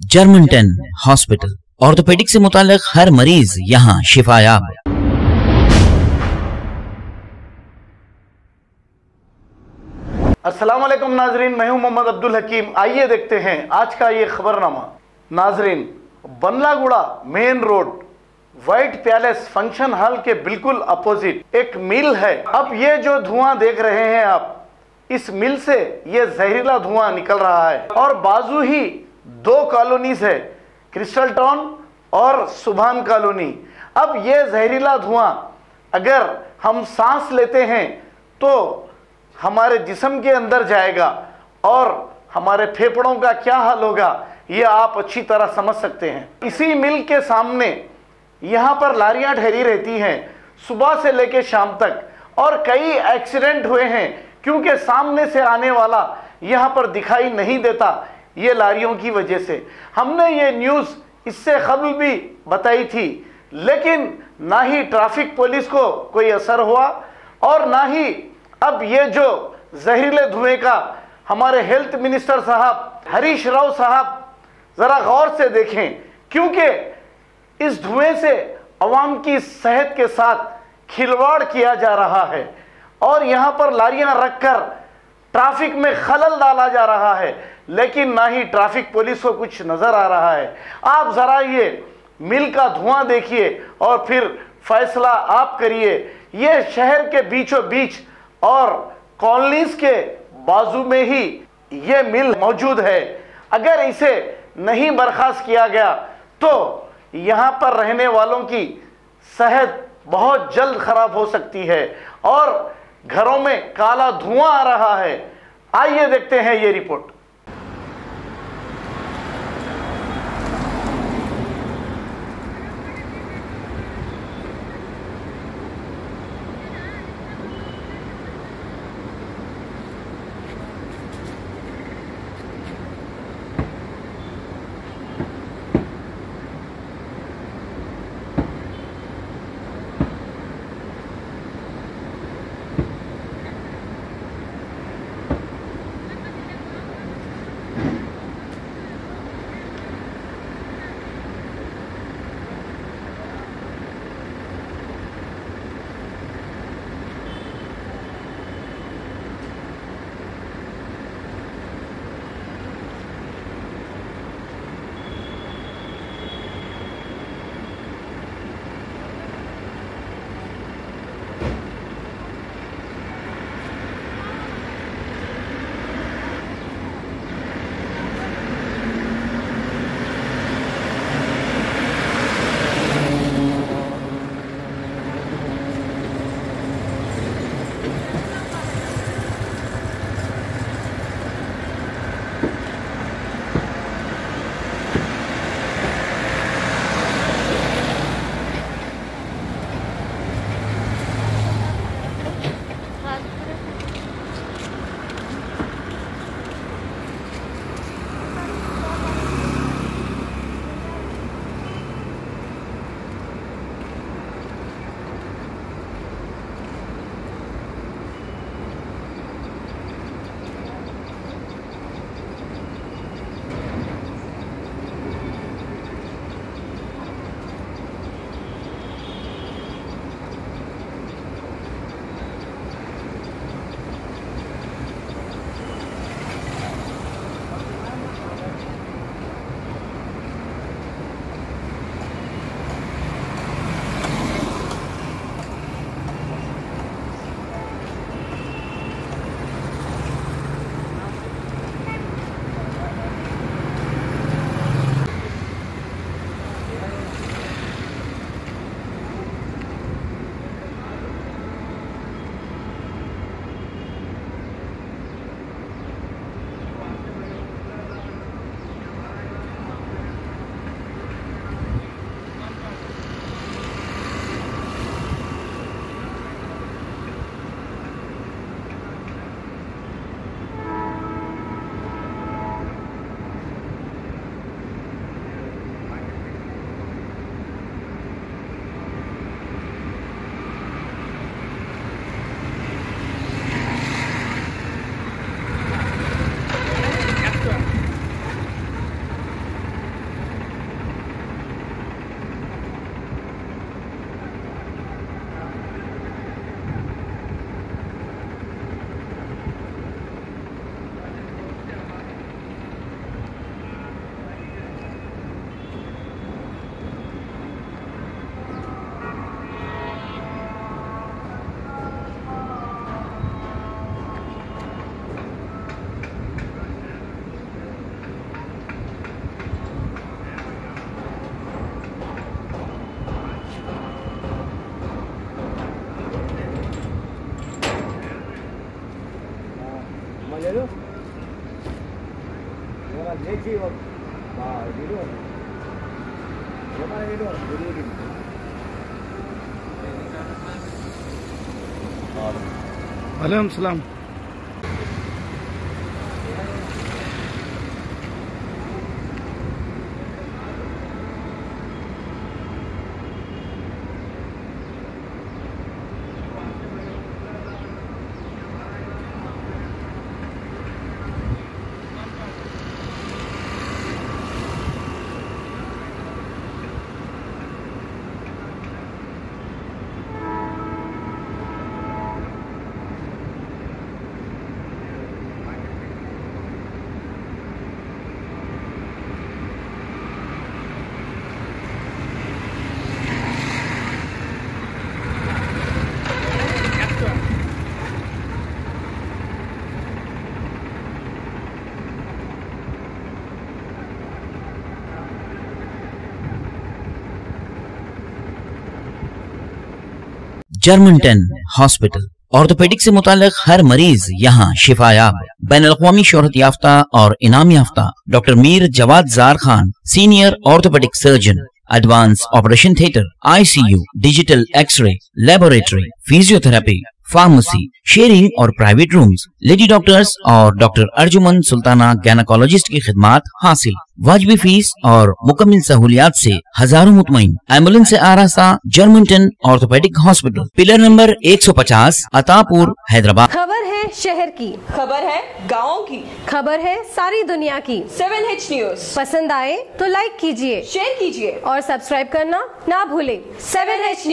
German 10 hospital, orthopaedic से मुताल्लिक हर मरीज यहाँ शिफायाब। अस्सलाम वालेकुम नाजरीन, मैं हूं मोहम्मद अब्दुल हकीम। आइए देखते हैं आज का ये खबरनामा। नाजरीन, Bandlaguda main road white palace function hall के बिल्कुल अपोजिट एक मिल है। अब ये जो धुआं देख रहे हैं आप, इस मिल से ये जहरीला धुआं निकल रहा है और बाजू ही दो कॉलोनीज है, क्रिस्टल टाउन और सुभान कॉलोनी। अब ये जहरीला धुआं अगर हम सांस लेते हैं तो हमारे जिस्म के अंदर जाएगा और हमारे फेफड़ों का क्या हाल होगा ये आप अच्छी तरह समझ सकते हैं। इसी मिल के सामने यहाँ पर लारियां ठहरी रहती हैं सुबह से लेकर शाम तक, और कई एक्सीडेंट हुए हैं क्योंकि सामने से आने वाला यहाँ पर दिखाई नहीं देता ये लारियों की वजह से। हमने ये न्यूज़ इससे कबल भी बताई थी, लेकिन ना ही ट्रैफिक पुलिस को कोई असर हुआ और ना ही अब ये जो जहरीले धुएं का हमारे हेल्थ मिनिस्टर साहब हरीश राव साहब ज़रा गौर से देखें, क्योंकि इस धुएं से अवाम की सेहत के साथ खिलवाड़ किया जा रहा है और यहाँ पर लारियां रखकर ट्रैफिक में खलल डाला जा रहा है, लेकिन ना ही ट्रैफिक पुलिस को कुछ नज़र आ रहा है। आप ज़रा ये मिल का धुआं देखिए और फिर फैसला आप करिए। ये शहर के बीचों बीच और कॉलोनीज के बाजू में ही ये मिल मौजूद है। अगर इसे नहीं बर्खास्त किया गया तो यहाँ पर रहने वालों की सेहत बहुत जल्द खराब हो सकती है और घरों में काला धुआं आ रहा है। आइए देखते हैं ये रिपोर्ट। वालेकुम सलाम। जर्मनटन हॉस्पिटल ऑर्थोपेडिक से मुताल्लिक हर मरीज यहाँ शिफायाब। बैनुल-अक़वामी शोहरत याफ्ता और इनाम याफ्ता doctor Mir Jawad Zar Khan, senior orthopaedic surgeon, advance operation theatre, ICU, digital X-ray, laboratory, physiotherapy, pharmacy, sharing और प्राइवेट रूम्स, लेडी डॉक्टर्स और डॉक्टर अर्जुमन सुल्ताना गायनेकोलॉजिस्ट की खिदमात हासिल। वाजिबी फीस और मुकम्मल सहूलियात से हजारों मुतमईन। एम्बुलेंस से आरास्ता Germanton orthopaedic hospital, pillar number 150, Attapur, Hyderabad. खबर है शहर की, खबर है गाँव की, खबर है सारी दुनिया की। 7H न्यूज पसंद आए तो लाइक कीजिए, शेयर कीजिए और सब्सक्राइब करना ना भूलें। 7H news.